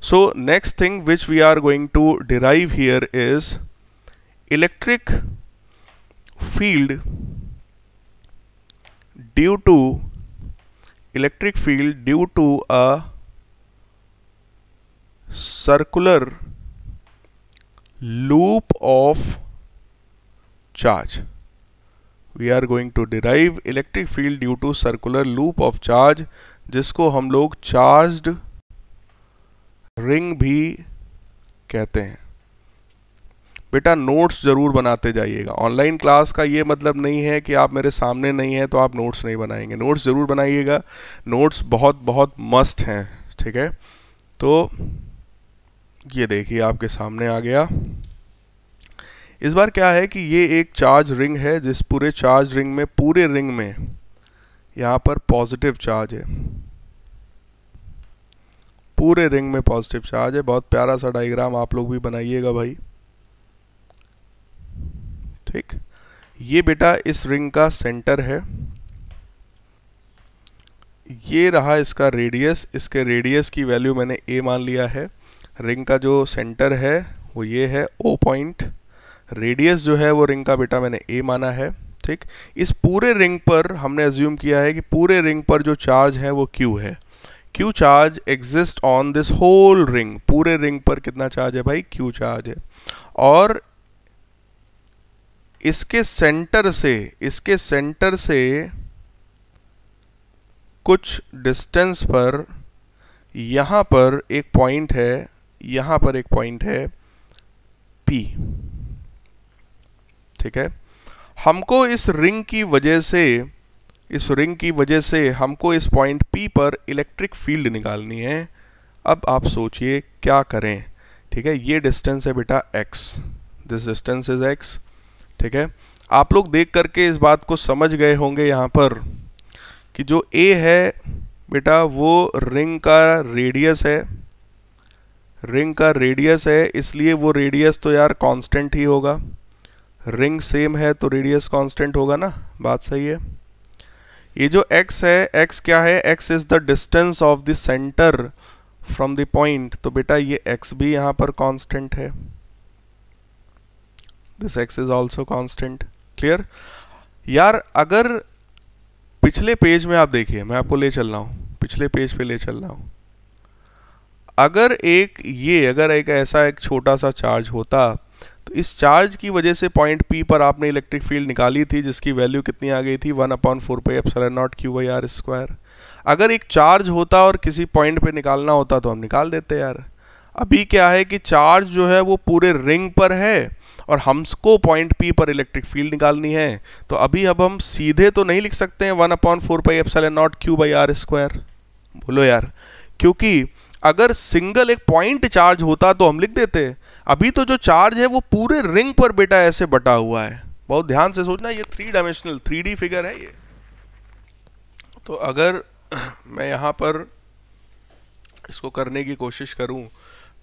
So next thing which we are going to derive here is electric field due to a circular loop of charge. We are going to derive electric field due to circular loop of charge, जिसको हम लोग charged ring भी कहते हैं। बेटा notes जरूर बनाते जाइएगा। ऑनलाइन क्लास का ये मतलब नहीं है कि आप मेरे सामने नहीं हैं तो आप नोट्स नहीं बनाएंगे, नोट्स जरूर बनाइएगा। नोट्स बहुत बहुत मस्ट हैं, ठीक है। तो ये देखिए आपके सामने आ गया। इस बार क्या है कि ये एक चार्ज रिंग है, जिस पूरे चार्ज रिंग में, पूरे रिंग में यहाँ पर पॉजिटिव चार्ज है, पूरे रिंग में पॉजिटिव चार्ज है। बहुत प्यारा सा डायग्राम आप लोग भी बनाइएगा भाई, ठीक। ये बेटा इस रिंग का सेंटर है, ये रहा इसका रेडियस। इसके रेडियस की वैल्यू मैंने a मान लिया है। रिंग का जो सेंटर है वो ये है O पॉइंट। रेडियस जो है वो रिंग का बेटा मैंने a माना है, ठीक। इस पूरे रिंग पर हमने अज्यूम किया है कि पूरे रिंग पर जो चार्ज है वो q है। q charge exist on this whole ring. पूरे रिंग पर कितना चार्ज है भाई? q चार्ज है। और इसके सेंटर से कुछ डिस्टेंस पर यहाँ पर एक पॉइंट है, यहाँ पर एक पॉइंट है P, ठीक है। हमको इस रिंग की वजह से हमको इस पॉइंट P पर इलेक्ट्रिक फील्ड निकालनी है। अब आप सोचिए क्या करें, ठीक है। ये डिस्टेंस है बेटा x, this distance is x, ठीक है। आप लोग देख करके इस बात को समझ गए होंगे यहाँ पर कि जो a है बेटा वो रिंग का रेडियस है, रिंग का रेडियस है, इसलिए वो रेडियस तो यार कांस्टेंट ही होगा। रिंग सेम है तो रेडियस कांस्टेंट होगा ना, बात सही है। ये जो x है, x क्या है? x is the distance of the centre from the point, तो बेटा ये x भी यहाँ पर कांस्टेंट है, this x is also constant. Clear यार? अगर पिछले पेज में आप देखिए, मैं आपको ले चल रहा हूँ, पिछले पेज पे ले चल रहा हूँ। अगर एक ऐसा एक छोटा सा चार्ज होता तो इस चार्ज की वजह से पॉइंट P पर आपने इलेक्ट्रिक फील्ड निकाली थी, जिसकी वैल्यू कितनी आ गई थी? 1/4πε0 q/r²। अगर एक चार्ज होता और किसी पॉइंट पे निकालना होता तो हम निकाल देते यार। अभी क्या है कि चार्ज जो है वो पूरे रिंग पर है और हमको पॉइंट P पर इलेक्ट्रिक फील्ड निकालनी है, तो अब हम सीधे तो नहीं लिख सकते हैं 1/4πε0 q/r²। बोलो यार, क्योंकि अगर सिंगल एक पॉइंट चार्ज होता तो हम लिख देते। अभी तो जो चार्ज है वो पूरे रिंग पर बेटा ऐसे बटा हुआ है। बहुत ध्यान से सोचना, ये 3 डायमेंशनल 3D फिगर है ये। तो अगर मैं यहाँ पर इसको करने की कोशिश करूँ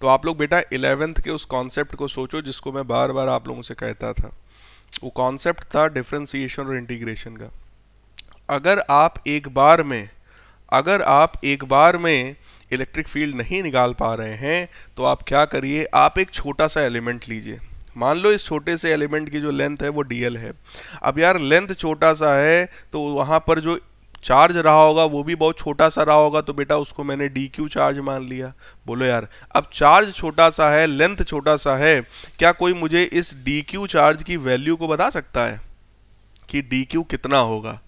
तो आप लोग बेटा 11th के उस कॉन्सेप्ट को सोचो जिसको मैं बार बार आप लोगों से कहता था। वो कॉन्सेप्ट था डिफरेंशिएशन और इंटीग्रेशन का। अगर आप एक बार में इलेक्ट्रिक फील्ड नहीं निकाल पा रहे हैं तो आप क्या करिए, आप एक छोटा सा एलिमेंट लीजिए। मान लो इस छोटे से एलिमेंट की जो लेंथ है वो dl है। अब यार लेंथ छोटा सा है तो वहाँ पर जो चार्ज रहा होगा वो भी बहुत छोटा सा रहा होगा, तो बेटा उसको मैंने dq चार्ज मान लिया। बोलो यार, अब चार्ज छोटा सा है, लेंथ छोटा सा है, क्या कोई मुझे इस dq चार्ज की वैल्यू को बता सकता है कि dq कितना होगा?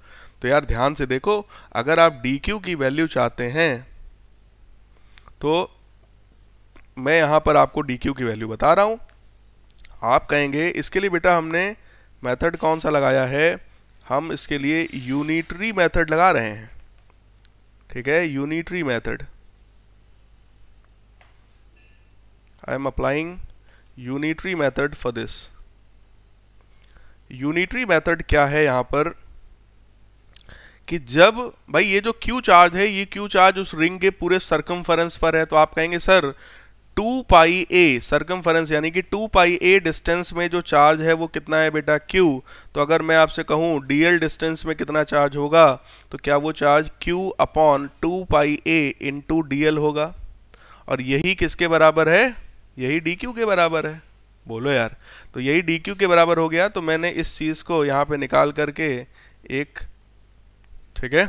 तो यार ध्यान से देखो, अगर आप dq की वैल्यू चाहते हैं तो मैं यहाँ पर आपको dq की वैल्यू बता रहा हूँ। आप कहेंगे इसके लिए बेटा हमने मेथड कौन सा लगाया है? हम इसके लिए यूनिटरी मेथड लगा रहे हैं, ठीक है। Unitary method, I am applying unitary method for this. Unitary method क्या है यहाँ पर कि जब भाई ये जो Q चार्ज है, ये Q चार्ज उस रिंग के पूरे सर्कमफरेंस पर है, तो आप कहेंगे सर 2πa सर्कमफरेंस यानी कि 2πa डिस्टेंस में जो चार्ज है वो कितना है बेटा? Q। तो अगर मैं आपसे कहूँ dl डिस्टेंस में कितना चार्ज होगा, तो क्या वो चार्ज Q/2πa इंटू dl होगा? और यही किसके बराबर है, यही डी क्यू के बराबर है। बोलो यार, तो यही डी क्यू के बराबर हो गया, तो मैंने इस चीज को यहाँ पे निकाल करके एक, ठीक है,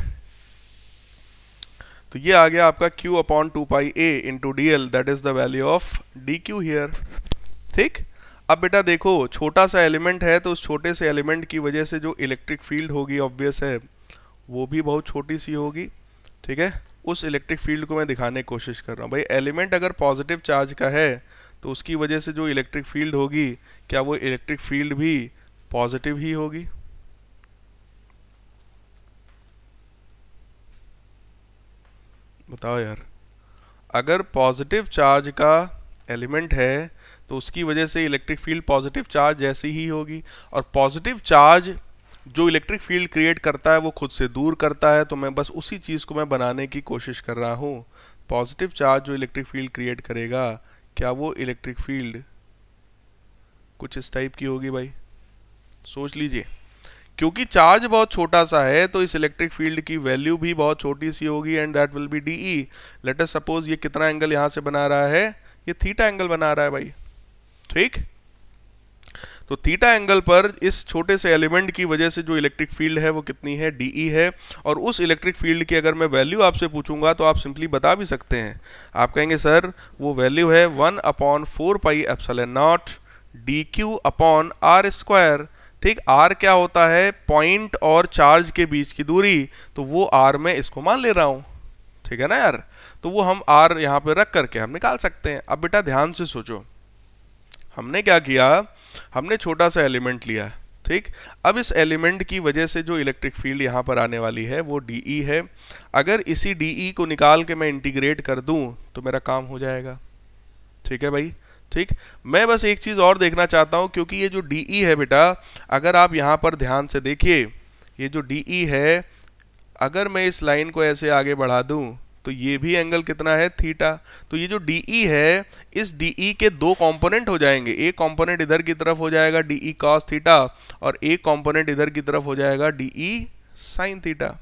तो ये आ गया आपका q upon 2πa into D L, that is the value of D Q here. ठीक, अब बेटा देखो छोटा सा एलिमेंट है, तो उस छोटे से एलिमेंट की वजह से जो इलेक्ट्रिक फील्ड होगी ऑब्वियस है वो भी बहुत छोटी सी होगी। ठीक है, उस इलेक्ट्रिक फील्ड को मैं दिखाने की कोशिश कर रहा हूँ। भाई एलिमेंट अगर पॉजिटिव चार्ज का है तो उसकी वजह से जो इलेक्ट्रिक फील्ड होगी, क्या वो इलेक्ट्रिक फील्ड भी पॉजिटिव ही होगी? बताओ यार, अगर पॉजिटिव चार्ज का एलिमेंट है तो उसकी वजह से इलेक्ट्रिक फील्ड पॉजिटिव चार्ज जैसी ही होगी, और पॉजिटिव चार्ज जो इलेक्ट्रिक फील्ड क्रिएट करता है वो खुद से दूर करता है, तो मैं बस उसी चीज़ को मैं बनाने की कोशिश कर रहा हूँ। पॉजिटिव चार्ज जो इलेक्ट्रिक फील्ड क्रिएट करेगा, क्या वो इलेक्ट्रिक फील्ड कुछ इस टाइप की होगी? भाई सोच लीजिए, क्योंकि चार्ज बहुत छोटा सा है तो इस इलेक्ट्रिक फील्ड की वैल्यू भी बहुत छोटी सी होगी, and that will be d e. Let us suppose ये कितना एंगल यहाँ से बना रहा है, ये थीटा एंगल बना रहा है भाई। ठीक, तो थीटा एंगल पर इस छोटे से एलिमेंट की वजह से जो इलेक्ट्रिक फील्ड है वो कितनी है, डीई है। और उस इलेक्ट्रिक फील्ड की अगर मैं वैल्यू आपसे पूछूंगा तो आप सिंपली बता भी सकते हैं। आप कहेंगे सर वो वैल्यू है 1/4πε0 D Q upon are square. ठीक, आर क्या होता है, पॉइंट और चार्ज के बीच की दूरी, तो वो आर में इसको मान ले रहा हूं। ठीक है ना यार, तो वो हम आर यहाँ पे रख करके हम निकाल सकते हैं। अब बेटा ध्यान से सोचो, हमने क्या किया, हमने छोटा सा एलिमेंट लिया। ठीक, अब इस एलिमेंट की वजह से जो इलेक्ट्रिक फील्ड यहाँ पर आने वाली है वो डीई है। अगर इसी डीई को निकाल के मैं इंटीग्रेट कर दूं तो मेरा काम हो जाएगा। ठीक है भाई, ठीक, मैं बस एक चीज़ और देखना चाहता हूं, क्योंकि ये जो डीई है बेटा, अगर आप यहाँ पर ध्यान से देखिए, ये जो डीई है, अगर मैं इस लाइन को ऐसे आगे बढ़ा दूं तो ये भी एंगल कितना है, थीटा। तो ये जो डीई है, इस डीई के दो कंपोनेंट हो जाएंगे, एक कंपोनेंट इधर की तरफ हो जाएगा डीई कॉस थीटा, और एक कंपोनेंट इधर की तरफ हो जाएगा डीई साइन थीटा।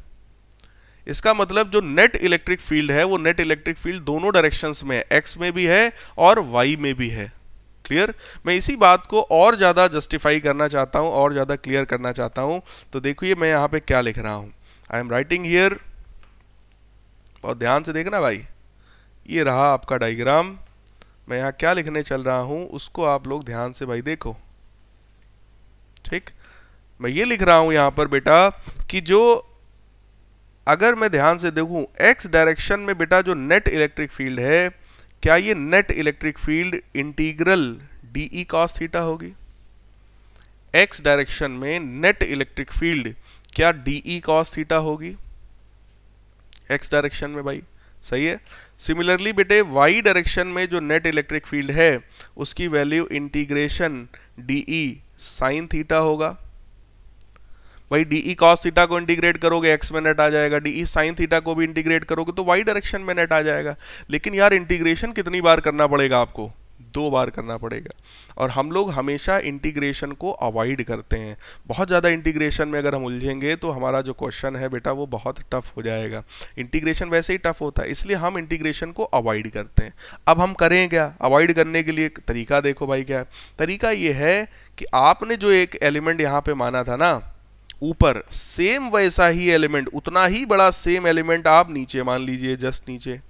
इसका मतलब जो नेट इलेक्ट्रिक फील्ड है वो नेट इलेक्ट्रिक फील्ड दोनों डायरेक्शंस में, एक्स में भी है और वाई में भी है। क्लियर? मैं इसी बात को और ज़्यादा जस्टिफाई करना चाहता हूँ, और ज़्यादा क्लियर करना चाहता हूँ। तो देखिए मैं यहाँ पे क्या लिख रहा हूँ, आई एम राइटिंग हियर, बहुत ध्यान से देखना भाई, ये रहा आपका डायग्राम। मैं यहाँ क्या लिखने चल रहा हूँ उसको आप लोग ध्यान से भाई देखो। ठीक, मैं ये लिख रहा हूँ यहाँ पर बेटा कि जो, अगर मैं ध्यान से देखूं एक्स डायरेक्शन में बेटा जो नेट इलेक्ट्रिक फील्ड है, क्या ये net electric field integral d e cos theta होगी? एक्स डायरेक्शन में नेट इलेक्ट्रिक फील्ड क्या डीई कॉस थीटा होगी एक्स डायरेक्शन में? भाई सही है। सिमिलरली बेटे वाई डायरेक्शन में जो नेट इलेक्ट्रिक फील्ड है उसकी value integration d e sine theta होगा। भाई डीई कॉस थीटा को इंटीग्रेट करोगे एक्स में नेट आ जाएगा, डीई साइन थीटा को भी इंटीग्रेट करोगे तो वाई डायरेक्शन में नेट आ जाएगा। लेकिन यार इंटीग्रेशन कितनी बार करना पड़ेगा आपको? 2 बार करना पड़ेगा। और हम लोग हमेशा इंटीग्रेशन को अवॉइड करते हैं। बहुत ज़्यादा इंटीग्रेशन में अगर हम उलझेंगे तो हमारा जो क्वेश्चन है बेटा वो बहुत टफ हो जाएगा। इंटीग्रेशन वैसे ही टफ होता है, इसलिए हम इंटीग्रेशन को अवॉइड करते हैं। अब हम करें क्या अवॉइड करने के लिए? तरीका देखो भाई, क्या है तरीका? ये है कि आपने जो एक एलिमेंट यहाँ पे माना था ना ऊपर, सेम वैसा ही एलिमेंट, उतना ही बड़ा सेम एलिमेंट आप नीचे मान लीजिए, जस्ट नीचे।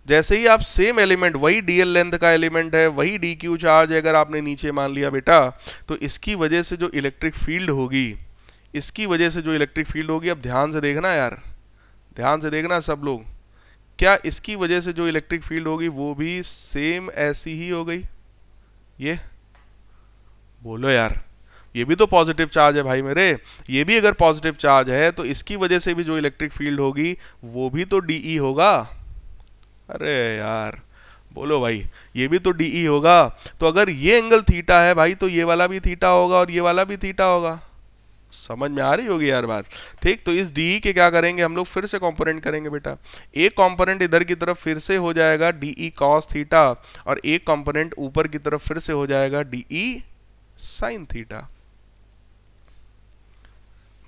जैसे ही आप सेम एलिमेंट, वही डीएल लेंथ का एलिमेंट है, वही डी क्यू चार्ज अगर आपने नीचे मान लिया बेटा, तो इसकी वजह से जो इलेक्ट्रिक फील्ड होगी, इसकी वजह से जो इलेक्ट्रिक फील्ड होगी, अब ध्यान से देखना यार, ध्यान से देखना सब लोग, क्या इसकी वजह से जो इलेक्ट्रिक फील्ड होगी वो भी सेम ऐसी ही हो गई? ये बोलो यार, ये भी तो पॉजिटिव चार्ज है भाई मेरे, ये भी अगर पॉजिटिव चार्ज है तो इसकी वजह से भी जो इलेक्ट्रिक फील्ड होगी वो भी तो डीई होगा। अरे यार बोलो भाई, ये भी तो डीई होगा। तो अगर ये एंगल थीटा है भाई तो ये वाला भी थीटा होगा और ये वाला भी थीटा होगा। समझ में आ रही होगी यार बात? ठीक, तो इस डीई के क्या करेंगे हम लोग, फिर से कंपोनेंट करेंगे बेटा। एक कंपोनेंट इधर की तरफ फिर से हो जाएगा डीई कॉस थीटा, और एक कंपोनेंट ऊपर की तरफ फिर से हो जाएगा डीई साइन थीटा।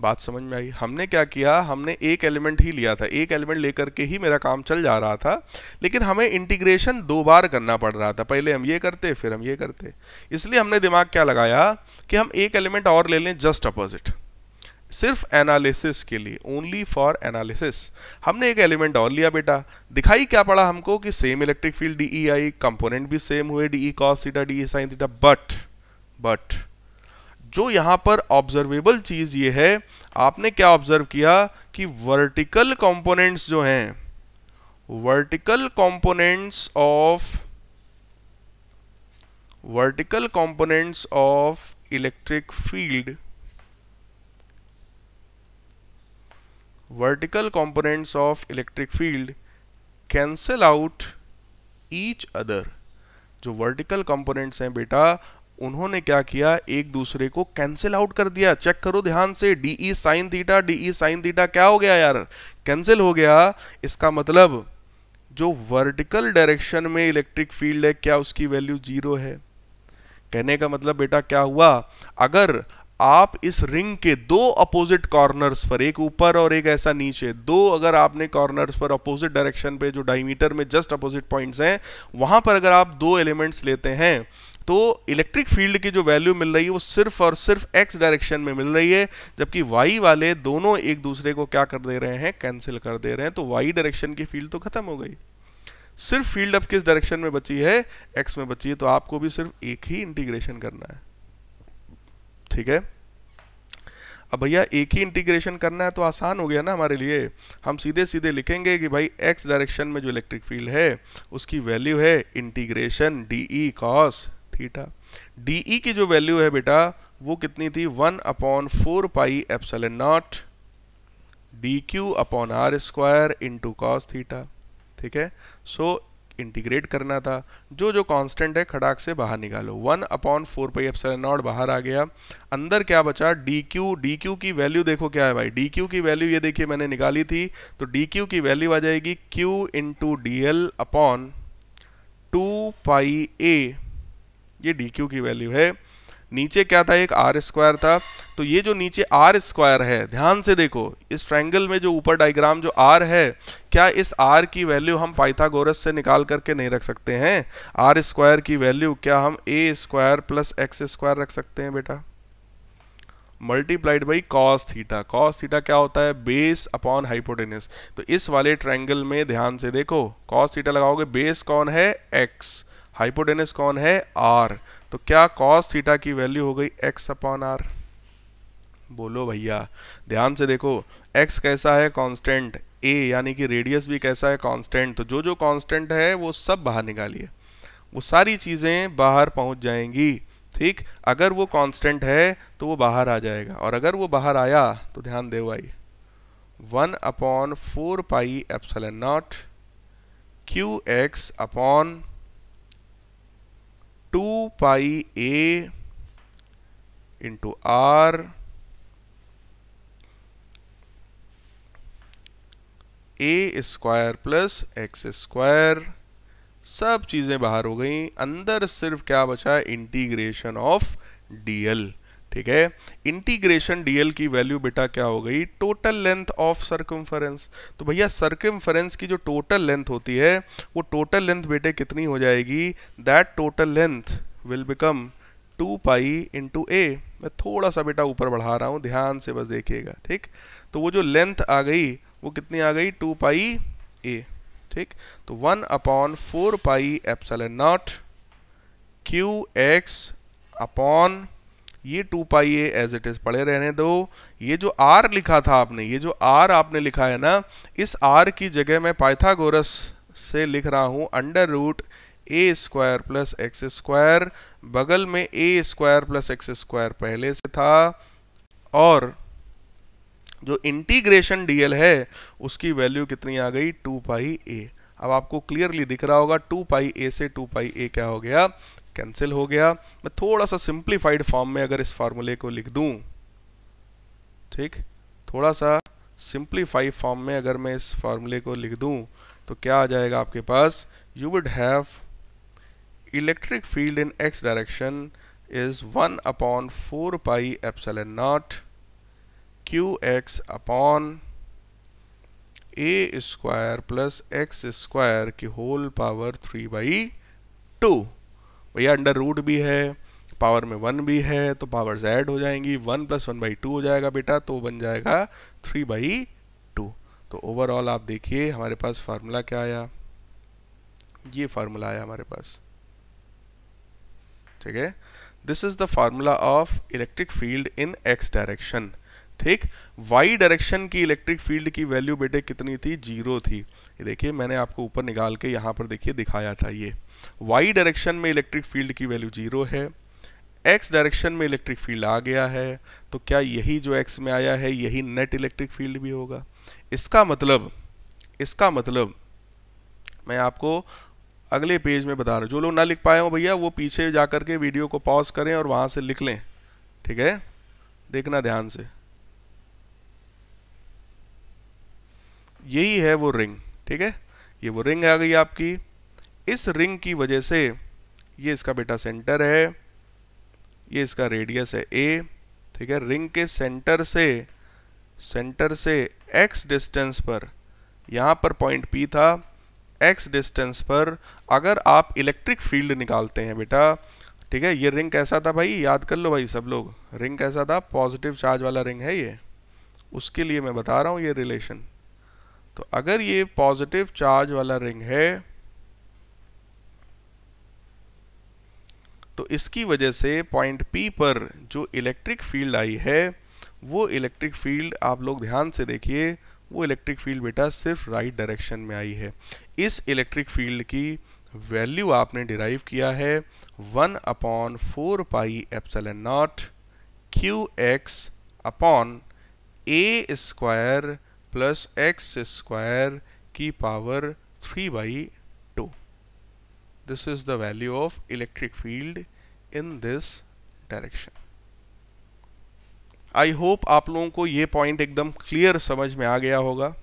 बात समझ में आई? हमने क्या किया, हमने एक एलिमेंट ही लिया था, एक एलिमेंट लेकर के ही मेरा काम चल जा रहा था, लेकिन हमें इंटीग्रेशन 2 बार करना पड़ रहा था, पहले हम ये करते फिर हम ये करते। इसलिए हमने दिमाग क्या लगाया कि हम एक एलिमेंट और ले लें जस्ट अपोजिट, सिर्फ एनालिसिस के लिए, ओनली फॉर एनालिसिस। हमने एक एलिमेंट और लिया बेटा, दिखाई क्या पड़ा हमको कि same electric field D E I, component भी सेम हुए, D E cos theta D E sine theta, but जो यहां पर ऑब्जर्वेबल चीज ये है, आपने क्या ऑब्जर्व किया कि वर्टिकल कंपोनेंट्स जो हैं, vertical components of electric field, vertical components of electric field cancel out each other। जो वर्टिकल कंपोनेंट्स हैं बेटा, उन्होंने क्या किया, एक दूसरे को कैंसिल आउट कर दिया। चेक करो ध्यान से, डी ई साइन थीटा क्या हो गया यार, कैंसिल हो गया। इसका मतलब जो वर्टिकल डायरेक्शन में इलेक्ट्रिक फील्ड है, क्या उसकी वैल्यू 0 है? कहने का मतलब बेटा क्या हुआ, अगर आप इस रिंग के दो अपोजिट कॉर्नर्स पर, एक ऊपर और एक ऐसा नीचे, दो अगर आपने कॉर्नर्स पर अपोजिट डायरेक्शन पे, जो डायमीटर में जस्ट अपोजिट पॉइंट्स हैं, वहां पर अगर आप दो एलिमेंट्स लेते हैं, तो इलेक्ट्रिक फील्ड की जो वैल्यू मिल रही है वो सिर्फ और सिर्फ एक्स डायरेक्शन में मिल रही है, जबकि वाई वाले दोनों एक दूसरे को क्या कर दे रहे हैं, कैंसिल कर दे रहे हैं। तो वाई डायरेक्शन की फील्ड तो खत्म हो गई, सिर्फ फील्ड अब किस डायरेक्शन में बची है, एक्स में बची है। तो आपको भी सिर्फ एक ही इंटीग्रेशन करना है, ठीक है। अब भैया एक ही इंटीग्रेशन करना है तो आसान हो गया ना हमारे लिए, हम सीधे सीधे लिखेंगे कि भाई एक्स डायरेक्शन में जो इलेक्ट्रिक फील्ड है उसकी वैल्यू है इंटीग्रेशन डी ई कॉस थीटा। डी ई की जो वैल्यू है बेटा वो कितनी थी, 1/4 pi epsilon naught d Q upon are square into cos theta, ठीक है। सो इंटीग्रेट करना था, जो जो कांस्टेंट है खड़ाक से बाहर निकालो, 1/4 पाई एप्सिलॉन नॉट बाहर आ गया, अंदर क्या बचा, डी क्यू की वैल्यू देखो क्या है भाई, डी क्यू की वैल्यू ये देखिए मैंने निकाली थी, तो डी क्यू की वैल्यू आ जाएगी Q into D L upon 2 pi ए, ये डी क्यू की वैल्यू है। नीचे क्या था, एक आर स्क्वायर था, तो ये जो नीचे आर स्क्वायर है, ध्यान से देखो इस ट्रायंगल में जो ऊपर डायग्राम जो आर है, क्या इस आर की वैल्यू हम पाइथागोरस से निकाल करके नहीं रख सकते हैं? आर स्क्वायर की वैल्यू क्या हम ए स्क्वायर प्लस एक्स स्क्वायर रख सकते हैं बेटा, multiplied by cos theta. Cos theta क्या होता है, बेस अपॉन हाइपोटेनस। तो इस वाले ट्रायंगल में ध्यान से देखो, कॉस थीटा लगाओगे, बेस कौन है, एक्स, हाइपोटेनस कौन है, आर, तो क्या कॉस थीटा की वैल्यू हो गई एक्स अपॉन आर। बोलो भैया, ध्यान से देखो, एक्स कैसा है, कांस्टेंट, ए यानी कि रेडियस भी कैसा है, कांस्टेंट। तो जो जो कांस्टेंट है वो सब बाहर निकालिए, वो सारी चीजें बाहर पहुंच जाएंगी, ठीक। अगर वो कांस्टेंट है तो वो बाहर आ जाएगा, और अगर वो बाहर आया तो ध्यान दे भाई, 1/4 pi epsilon naught Q x upon 2 pi a into r a square plus x square, सब चीजें बाहर हो गई, अंदर सिर्फ क्या बचा, इंटीग्रेशन ऑफ डीएल, ठीक है। इंटीग्रेशन डीएल की वैल्यू बेटा क्या हो गई, टोटल लेंथ ऑफ सर्कमफरेंस। तो भैया सर्कमफरेंस की जो टोटल लेंथ होती है, वो टोटल लेंथ बेटे कितनी हो जाएगी, that total length will become 2 pi into A. मैं थोड़ा सा बेटा ऊपर बढ़ा रहा हूं, ध्यान से बस देखिएगा, ठीक। तो वो जो लेंथ आ गई वो कितनी आ गई, 2 पाई ए, ठीक। तो 1/4 pi epsilon naught Q x upon ये 2 pi A as it is पड़े रहने दो। ये जो आर लिखा था आपने, ये जो आर आपने लिखा है ना, इस आर की जगह मैं पाइथागोरस से लिख रहा हूं अंडर रूट ए स्क्वायर प्लस एक्स स्क्वायर, बगल में ए स्क्वायर प्लस एक्स स्क्वायर पहले से था, और जो इंटीग्रेशन डीएल है उसकी वैल्यू कितनी आ गई, 2 पाई ए। अब आपको क्लियरली दिख रहा होगा 2 पाई ए से 2 पाई ए क्या हो गया, कैंसिल हो गया। मैं थोड़ा सा सिंप्लीफाइड फॉर्म में अगर इस फार्मूले को लिख दूं, ठीक, थोड़ा सा सिंप्लीफाइड फॉर्म में अगर मैं इस फार्मूले को लिख दूं तो क्या आ जाएगा आपके पास, you would have electric field in X direction is 1/4 pi epsilon naught Q x upon A square plus x square की होल पावर 3/2। भैया अंडर रूट भी है, पावर में 1 भी है, तो पावर्स ऐड हो जाएंगी, 1 + 1/2 हो जाएगा बेटा, तो बन जाएगा 3/2। तो ओवरऑल आप देखिए हमारे पास फार्मूला क्या आया, ये फार्मूला आया हमारे पास, ठीक है। This is the formula of electric field in X direction, ठीक। वाई डायरेक्शन की इलेक्ट्रिक फील्ड की वैल्यू बेटे कितनी थी, 0 थी। ये देखिए मैंने आपको ऊपर निकाल के यहाँ पर देखिए दिखाया था, ये वाई डायरेक्शन में इलेक्ट्रिक फील्ड की वैल्यू 0 है, एक्स डायरेक्शन में इलेक्ट्रिक फील्ड आ गया है, तो क्या यही जो एक्स में आया है यही नेट इलेक्ट्रिक फील्ड भी होगा। इसका मतलब मैं आपको अगले पेज में बता रहा हूँ, जो लोग ना लिख पाए हो भैया वो पीछे जा करके वीडियो को पॉज करें और वहां से लिख लें, ठीक है, देखना ध्यान से। यही है वो रिंग, ठीक है, ये वो रिंग आ गई आपकी। इस रिंग की वजह से ये इसका बेटा सेंटर है, ये इसका रेडियस है a, ठीक है। रिंग के सेंटर से x डिस्टेंस पर, यहाँ पर पॉइंट P था, x डिस्टेंस पर अगर आप इलेक्ट्रिक फील्ड निकालते हैं बेटा, ठीक है। ये रिंग कैसा था भाई, याद कर लो भाई सब लोग, रिंग कैसा था, पॉजिटिव चार्ज वाला रिंग है ये, उसके लिए मैं बता रहा हूँ ये रिलेशन। तो अगर ये पॉजिटिव चार्ज वाला रिंग है तो इसकी वजह से पॉइंट P पर जो इलेक्ट्रिक फील्ड आई है वो इलेक्ट्रिक फील्ड, आप लोग ध्यान से देखिए, वो इलेक्ट्रिक फील्ड बेटा सिर्फ राइट डायरेक्शन में आई है। इस इलेक्ट्रिक फील्ड की वैल्यू आपने डिराइव किया है 1/4πε0 QX upon a square plus x square की power 3/2। This is the value of electric field in this direction. I hope आप लोगों को ये पॉइंट एकदम क्लियर समझ में आ गया होगा।